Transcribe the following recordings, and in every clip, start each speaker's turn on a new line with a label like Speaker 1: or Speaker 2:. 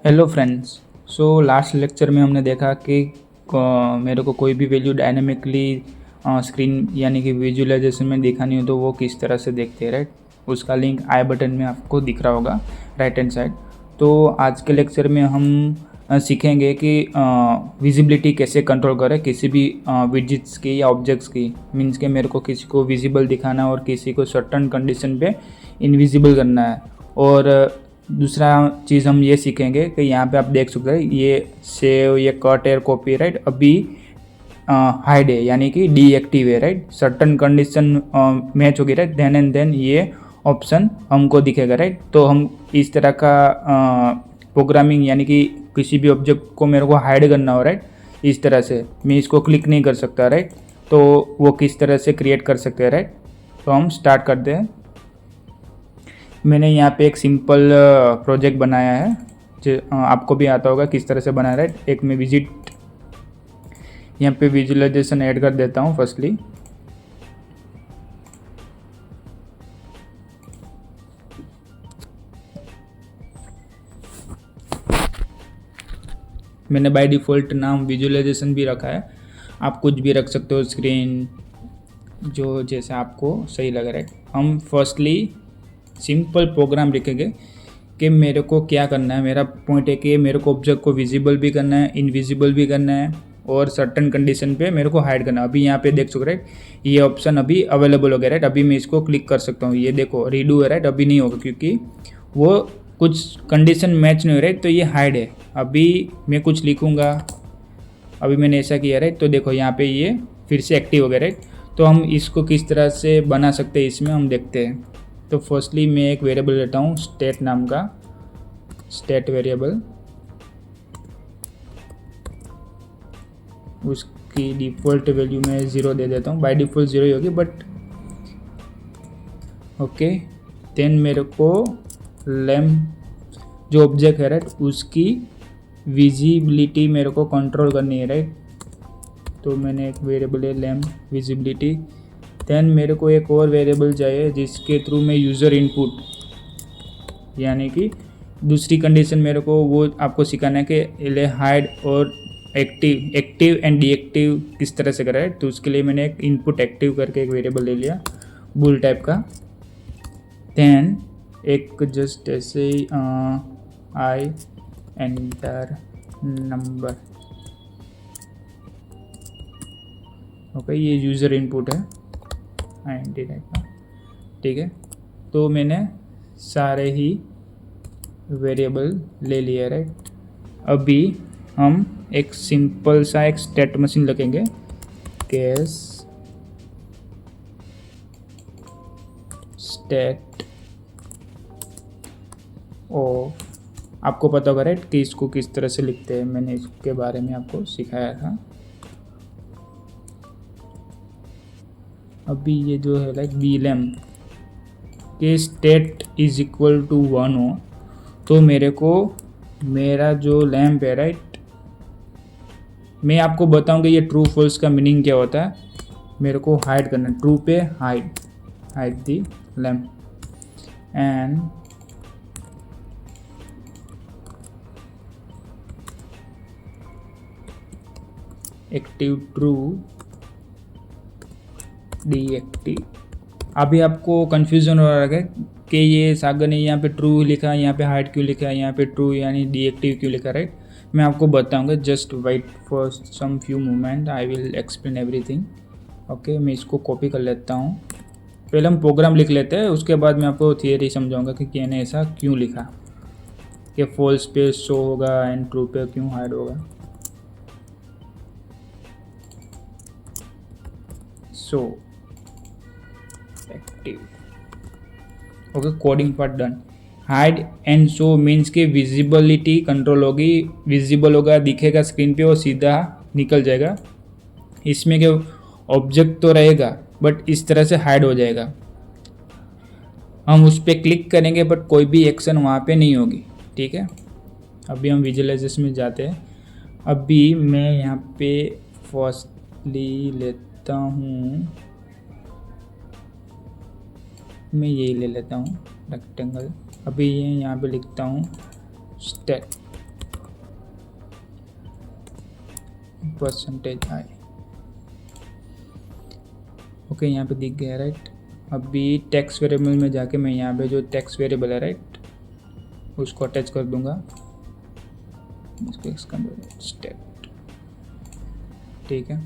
Speaker 1: Hello friends. So last lecture में हमने देखा कि मेरे को कोई भी वैल्यू डायनेमिकली स्क्रीन यानी कि विजुअलाइजेशन में दिखानी हो तो वो किस तरह से देखते हैं, राइट। उसका लिंक आई बटन में आपको दिख रहा होगा राइट हैंड साइड। तो आज के लेक्चर में हम सीखेंगे कि विजिबिलिटी कैसे कंट्रोल करें किसी भी विजिट्स की या ऑब्जेक्ट्स की। मीन्स के मेरे को किसी को विजिबल दिखाना और किसी को सर्टन कंडीशन पे इनविजिबल करना है। और दूसरा चीज़ हम ये सीखेंगे कि यहाँ पे आप देख सकते हैं ये सेव, ये कट एयर कॉपी, राइट। अभी हाइड है यानी कि डीएक्टिव है, राइट। सर्टन कंडीशन मैच होगी, राइट, देन एंड देन ये ऑप्शन हमको दिखेगा, राइट। तो हम इस तरह का प्रोग्रामिंग यानी कि किसी भी ऑब्जेक्ट को मेरे को हाइड करना हो, राइट, इस तरह से मैं इसको क्लिक नहीं कर सकता, राइट। तो वो किस तरह से क्रिएट कर सकते हैं, राइट। तो हम स्टार्ट करते हैं। मैंने यहाँ पे एक सिंपल प्रोजेक्ट बनाया है जो आपको भी आता होगा किस तरह से बनाया, राइट। एक मैं विजिट यहाँ पे विजुअलाइजेशन ऐड कर देता हूँ फर्स्टली। मैंने बाय डिफ़ॉल्ट नाम विजुअलाइजेशन भी रखा है, आप कुछ भी रख सकते हो, स्क्रीन जो जैसे आपको सही लग रहा है। हम फर्स्टली सिंपल प्रोग्राम लिखेंगे कि मेरे को क्या करना है। मेरा पॉइंट है कि मेरे को ऑब्जेक्ट को विजिबल भी करना है, इनविजिबल भी करना है और सर्टन कंडीशन पे मेरे को हाइड करना है। अभी यहाँ पे देख सकते, राइट, ये ऑप्शन अभी अवेलेबल हो गया, राइट। अभी मैं इसको क्लिक कर सकता हूँ, ये देखो रीडू है, राइट। अभी नहीं होगा क्योंकि वो कुछ कंडीशन मैच नहीं हो रही, तो ये हाइड है। अभी मैं कुछ लिखूँगा, अभी मैंने ऐसा किया, राइट। तो देखो यहाँ पे ये फिर से एक्टिव हो गया, राइट। तो हम इसको किस तरह से बना सकते हैं इसमें हम देखते हैं। तो फर्स्टली मैं एक वेरिएबल लेता हूँ स्टेट नाम का, स्टेट वेरिएबल। उसकी डिफ़ॉल्ट वैल्यू मैं 0 दे देता हूँ, बाय डिफ़ॉल्ट 0 ही होगी बट ओके। देन मेरे को लैम्प जो ऑब्जेक्ट है, राइट, उसकी विजिबिलिटी मेरे को कंट्रोल करनी है, राइट। तो मैंने एक वेरिएबल है लैम्प विजिबिलिटी। देन मेरे को एक और वेरिएबल चाहिए जिसके थ्रू मैं यूज़र इनपुट यानी कि दूसरी कंडीशन मेरे को वो आपको सिखाना है कि ले हाइड और एक्टिव एंड डीएक्टिव किस तरह से करा है। तो उसके लिए मैंने एक इनपुट एक्टिव करके एक वेरिएबल ले लिया बुल टाइप का। देन एक जस्ट ऐसे आई एंटर नंबर, ओके, ये यूज़र इनपुट है आईएनटी टाइप का, ठीक है। तो मैंने सारे ही वेरिएबल ले लिए, राइट। अभी हम एक सिंपल सा एक स्टेट मशीन लिखेंगे, केस स्टेट ओ। आपको पता होगा, राइट, कि इसको किस तरह से लिखते हैं, मैंने इसके बारे में आपको सिखाया था। अभी ये जो है लाइक बी लैम्प के स्टेट इज इक्वल टू 1 हो तो मेरे को मेरा जो लैम्प है, राइट, मैं आपको बताऊंगा ये ट्रू फॉल्स का मीनिंग क्या होता है। मेरे को हाइड करना है, ट्रू पे hide the lamp and active true deactive. अभी आपको कंफ्यूजन हो रहा है कि ये सागर ने यहाँ पे ट्रू लिखा है, यहाँ पे हाइड क्यों लिखा है, यहाँ पे ट्रू यानी डीएक्टिव क्यों लिखा, राइट। मैं आपको बताऊंगा, just wait for some few moment, I will explain everything. Okay, मैं इसको कॉपी कर लेता हूँ। पहले हम प्रोग्राम लिख लेते हैं, उसके बाद मैं आपको थियरी समझाऊंगा कि मैंने ऐसा क्यों लिखा, कि फॉल्स पे शो होगा एंड ट्रू पे क्यों हाइड होगा। So active, okay, coding part done. Hide and show means के विजिबिलिटी कंट्रोल होगी, विजिबल होगा, दिखेगा स्क्रीन पे और सीधा निकल जाएगा। इसमें क्या ऑब्जेक्ट तो रहेगा बट इस तरह से हाइड हो जाएगा। हम उस पर क्लिक करेंगे बट कोई भी एक्शन वहाँ पे नहीं होगी, ठीक है। अभी हम विजुअलाइजेशन में जाते हैं। अभी मैं यहाँ पे फर्स्टली लेता हूँ, मैं यही ले लेता हूँ रेक्टेंगल। अभी ये यहाँ पे लिखता हूँ स्टेट परसेंटेज आई। ओके, यहाँ पे दिख गया राइट। अभी टेक्स्ट वेरिएबल में जाके मैं यहाँ पे जो टेक्स्ट वेरिएबल है राइट उसको अटैच कर दूंगा, इसको स्टेट, ठीक है।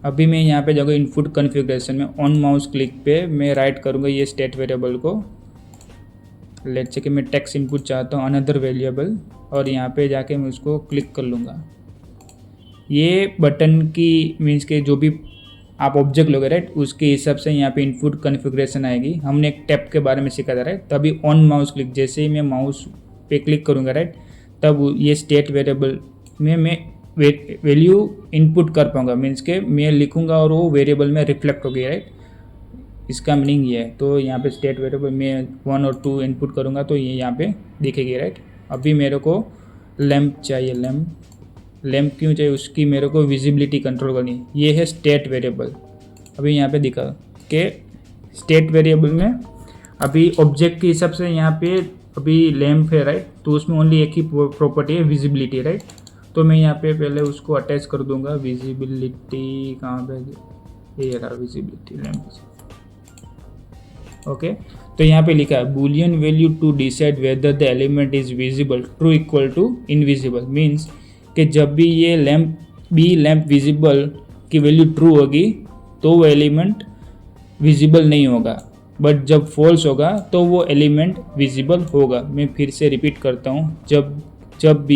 Speaker 1: अभी मैं यहाँ पे जाऊँगा इनपुट कॉन्फ़िगरेशन में, ऑन माउस क्लिक पे मैं राइट करूँगा ये स्टेट वेरिएबल को। लेट्स से कि मैं टेक्स्ट इनपुट चाहता हूँ अनदर वेरिएबल, और यहाँ पे जाके मैं उसको क्लिक कर लूँगा। ये बटन की मीन्स के जो भी आप ऑब्जेक्ट लोगे राइट उसके हिसाब से यहाँ पे इनपुट कॉन्फ़िगरेशन आएगी। हमने एक टैप के बारे में सीखा था राइट, तभी ऑन माउस क्लिक जैसे ही मैं माउस पे क्लिक करूँगा राइट तब ये स्टेट वेरिएबल में मैं वैल्यू इनपुट कर पाऊँगा, मीन्स के मैं लिखूँगा और वो वेरिएबल में रिफ्लेक्ट होगी राइट। इसका मीनिंग ये है। तो यहाँ पे स्टेट वेरिएबल में 1 और 2 इनपुट करूँगा तो ये यहाँ पे दिखेगी राइट। अभी मेरे को लैम्प चाहिए, लैम्प क्यों चाहिए, उसकी मेरे को विजिबिलिटी कंट्रोल करनी है। ये है स्टेट वेरिएबल। अभी यहाँ पे दिखा कि स्टेट वेरिएबल में अभी ऑब्जेक्ट के हिसाब से यहाँ पे अभी लैम्प है राइट, तो उसमें ओनली एक ही प्रॉपर्टी है विजिबिलिटी राइट। तो मैं यहाँ पे पहले उसको अटैच कर दूंगा, विजिबिलिटी कहाँ पे, ये रहा विजिबिलिटी लैम्प। ओके, तो यहाँ पे लिखा है Boolean value to decide whether the element is visible true equal to invisible, means कि जब भी ये लैम्प विजिबल की वैल्यू ट्रू होगी तो वो एलिमेंट विजिबल नहीं होगा, बट जब फॉल्स होगा तो वो एलिमेंट विजिबल होगा। मैं फिर से रिपीट करता हूँ, जब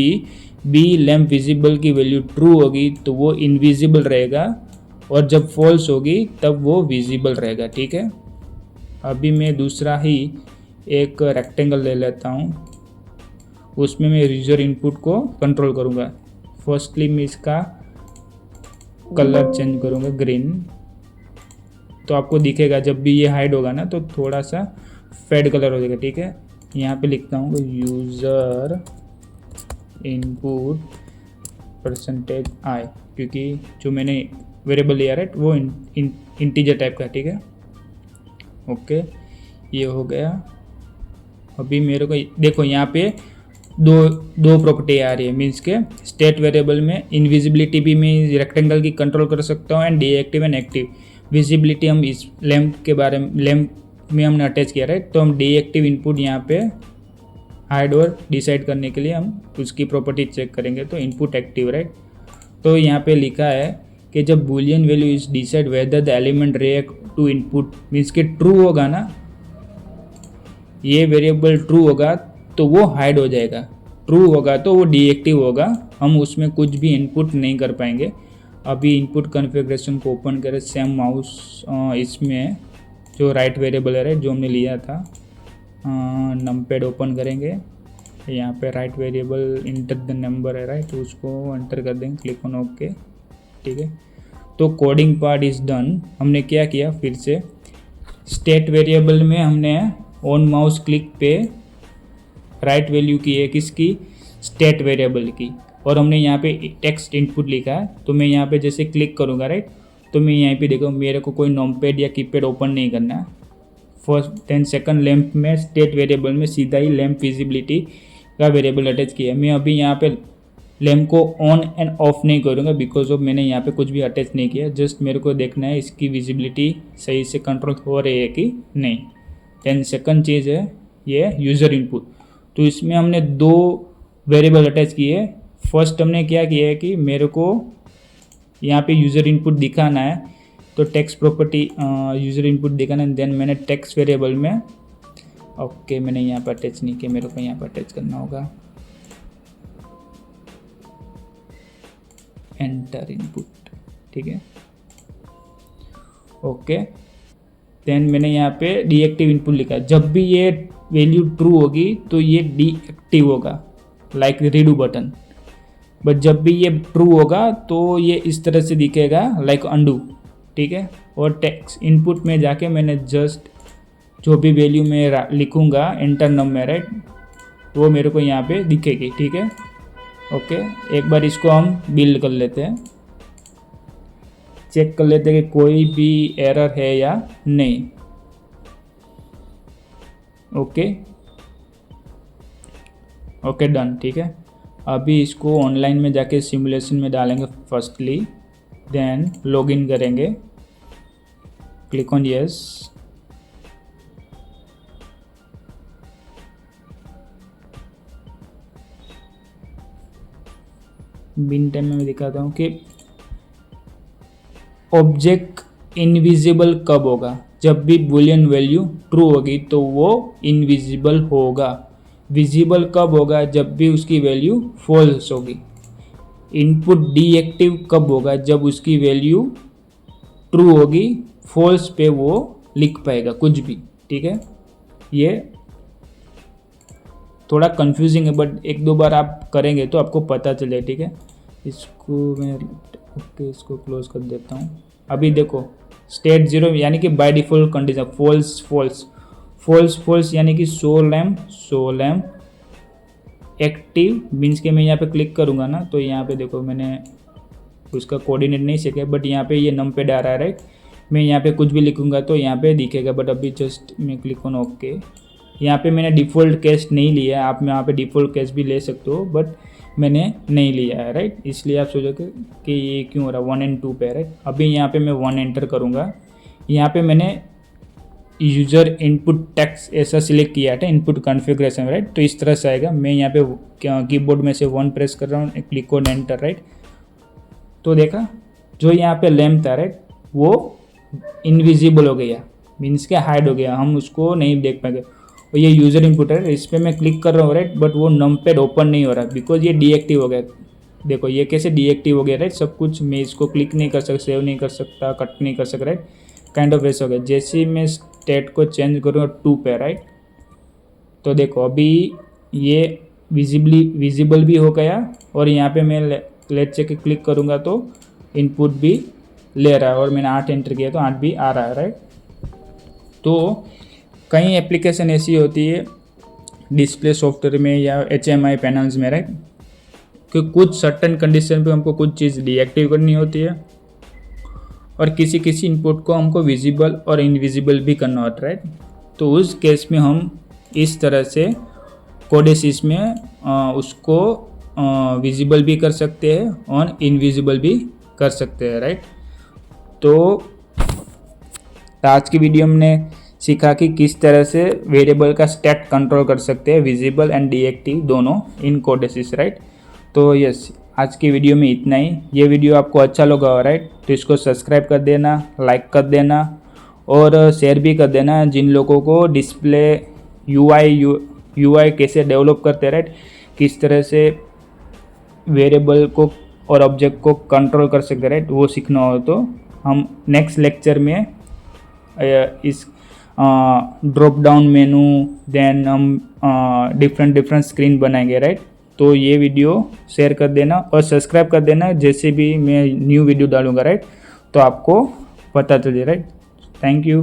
Speaker 1: भी लैम्प विजिबल की वैल्यू ट्रू होगी तो वो इनविजिबल रहेगा, और जब फॉल्स होगी तब वो विजिबल रहेगा, ठीक है। अभी मैं दूसरा ही एक रेक्टेंगल ले लेता हूँ, उसमें मैं यूजर इनपुट को कंट्रोल करूँगा। फर्स्टली मैं इसका कलर चेंज करूँगा ग्रीन, तो आपको दिखेगा जब भी ये हाइड होगा ना तो थोड़ा सा फेड कलर हो जाएगा, ठीक है। यहाँ पे लिखता हूँ यूज़र इनपुट परसेंटेज आई, क्योंकि जो मैंने वेरिएबल लिया राइट वो इंटीजर टाइप का, ठीक है। ओके, ये हो गया। अभी मेरे को देखो यहाँ पे दो प्रॉपर्टी आ रही है, मीन्स के स्टेट वेरिएबल में इनविजिबिलिटी भी मैं रेक्टेंगल की कंट्रोल कर सकता हूँ and deactive and active. Visibility हम इस लैम्प के बारे में लैम्प में हमने अटैच किया राइट, तो हम डीएक्टिव इनपुट यहाँ पे हाइड और डिसाइड करने के लिए हम उसकी प्रॉपर्टी चेक करेंगे, तो इनपुट एक्टिव राइट। तो यहाँ पे लिखा है कि जब Boolean value is decide whether the element react to input, means के ट्रू होगा ना, ये वेरिएबल ट्रू होगा तो वो हाइड हो जाएगा, ट्रू होगा तो वो डीएक्टिव होगा, हम उसमें कुछ भी इनपुट नहीं कर पाएंगे। अभी इनपुट कॉन्फ़िगरेशन को ओपन करें, सेम माउस इसमें जो राइट वेरिएबल है राइट जो हमने लिया था, नमपैड ओपन करेंगे, यहाँ पे right variable enter the number है राइट, उसको एंटर कर देंगे, क्लिक ऑन ओके, ठीक है। तो कोडिंग पार्ट इज़ डन। हमने क्या किया, फिर से स्टेट वेरिएबल में हमने ऑन माउस क्लिक पे राइट वैल्यू की है किसकी, स्टेट वेरिएबल की, और हमने यहाँ पे टेक्स्ट इनपुट लिखा है। तो मैं यहाँ पे जैसे क्लिक करूँगा राइट, तो मैं यहाँ पे देखो मेरे को कोई नोमपैड या कीपैड ओपन नहीं करना है। फर्स्ट 10 सेकंड लैम्प में स्टेट वेरिएबल में सीधा ही लैम्प विजिबिलिटी का वेरिएबल अटैच किया। मैं अभी यहाँ पे लैम्प को ऑन एंड ऑफ नहीं करूँगा बिकॉज ऑफ मैंने यहाँ पे कुछ भी अटैच नहीं किया, जस्ट मेरे को देखना है इसकी विजिबिलिटी सही से कंट्रोल हो रही है कि नहीं। 10 सेकंड चीज़ है ये यूज़र इनपुट, तो इसमें हमने 2 वेरिएबल अटैच किए। फर्स्ट हमने क्या किया है कि मेरे को यहाँ पे यूज़र इनपुट दिखाना है, तो टेक्स्ट प्रॉपर्टी यूज़र इनपुट दिखाना है, देन मैंने टेक्स्ट वेरिएबल में ओके मैंने यहाँ पर अटैच नहीं किया, मेरे को यहाँ पर अटैच करना होगा, एंटर इनपुट, ठीक है ओके। देन मैंने यहाँ पे डीएक्टिव इनपुट लिखा है, जब भी ये वैल्यू ट्रू होगी तो ये डीएक्टिव होगा लाइक रीडू बटन, बट जब भी ये ट्रू होगा तो ये इस तरह से दिखेगा लाइक अंडू, ठीक है। और टेक्स्ट इनपुट में जाके मैंने जस्ट जो भी वैल्यू मैं लिखूँगा एंटर नम में राइट, वो मेरे को यहाँ पे दिखेगी, ठीक है ओके। एक बार इसको हम बिल्ड कर लेते हैं, चेक कर लेते हैं कि कोई भी एरर है या नहीं। ओके ओके डन, ठीक है। अभी इसको ऑनलाइन में जाके सिमुलेशन में डालेंगे फर्स्टली, देन लॉगिन करेंगे, क्लिक ऑन यस। बिन टाइम में मैं दिखाता हूँ कि ऑब्जेक्ट इनविजिबल कब होगा, जब भी बूलियन वैल्यू ट्रू होगी तो वो इनविजिबल होगा। विजिबल कब होगा, जब भी उसकी वैल्यू फॉल्स होगी। इनपुट डीएक्टिव कब होगा, जब उसकी वैल्यू ट्रू होगी, फॉल्स पे वो लिख पाएगा कुछ भी। ठीक है, ये थोड़ा कंफ्यूजिंग है बट एक दो बार आप करेंगे तो आपको पता चले। ठीक है, इसको मैं ओके इसको क्लोज कर देता हूँ। अभी देखो स्टेट 0 यानी कि by default condition false false false false यानी कि सो लैम्प एक्टिव मीन्स के मैं यहाँ पे क्लिक करूँगा ना तो यहाँ पे देखो मैंने उसका कोऑर्डिनेट नहीं सीखा बट यहाँ पे ये नंपैड आ रहा है राइट। मैं यहाँ पे कुछ भी लिखूँगा तो यहाँ पे दिखेगा बट अभी जस्ट मैं क्लिक ऑन ओके। यहाँ पे मैंने डिफ़ॉल्ट कैश नहीं लिया है, आप यहाँ पे डिफ़ॉल्ट कैश भी ले सकते हो बट मैंने नहीं लिया है राइट। इसलिए आप सोचोगे कि ये क्यों हो रहा है 1 और 2 पे राइट। अभी यहाँ पे मैं 1 एंटर करूँगा, यहाँ पे मैंने यूज़र इनपुट टेक्स्ट ऐसा सिलेक्ट किया था इनपुट कॉन्फ़िगरेशन राइट। तो इस तरह से आएगा। मैं यहाँ पे कीबोर्ड में से 1 प्रेस कर रहा हूँ, क्लिक ऑन एंटर राइट। तो देखा जो यहाँ पे लैम्प था राइट वो इनविजिबल हो गया, मीन्स के हाइड हो गया, हम उसको नहीं देख पाएंगे। और ये यूज़र इनपुट है, इस पर मैं क्लिक कर रहा हूँ राइट बट वो नंपैड ओपन नहीं हो रहा बिकॉज ये डीएक्टिव हो गया। देखो ये कैसे डीएक्टिव हो गया राइट, सब कुछ मैं इसको क्लिक नहीं कर सकता, सेव नहीं कर सकता, कट नहीं कर सकता राइट, काइंड ऑफ वैसे हो गया। जैसे ही मैं स्टेट को चेंज करूँगा 2 पे राइट तो देखो अभी ये विजिबल भी हो गया और यहाँ पे मैं लेट्स से क्लिक करूँगा तो इनपुट भी ले रहा है और मैंने 8 एंटर किया तो 8 भी आ रहा है राइट। तो कई एप्लीकेशन ऐसी होती है डिस्प्ले सॉफ्टवेयर में या HMI पैनल्स में राइट कि कुछ सर्टेन कंडीशन पे हमको कुछ चीज़ डीएक्टिव करनी होती है और किसी किसी इनपुट को हमको विजिबल और इनविजिबल भी करना होता है राइट। तो उस केस में हम इस तरह से कोडेसिस में उसको विजिबल भी कर सकते हैं और इनविजिबल भी कर सकते हैं राइट। तो आज की वीडियो हमने सीखा कि किस तरह से वेरिएबल का स्टेट कंट्रोल कर सकते हैं विजिबल एंड डीएक्टिव दोनों इन कोडेसिस राइट। तो यस आज की वीडियो में इतना ही। ये वीडियो आपको अच्छा लगा राइट तो इसको सब्सक्राइब कर देना, लाइक कर देना और शेयर भी कर देना जिन लोगों को डिस्प्ले यूआई कैसे डेवलप करते हैं राइट, किस तरह से वेरिएबल को और ऑब्जेक्ट को कंट्रोल कर सकते राइट, वो सीखना हो तो हम नेक्स्ट लेक्चर में इस ड्रॉप डाउन मेनू देन हम डिफरेंट स्क्रीन बनाएंगे राइट। तो ये वीडियो शेयर कर देना और सब्सक्राइब कर देना, जैसे भी मैं न्यू वीडियो डालूंगा राइट तो आपको पता चले राइट। Thank you.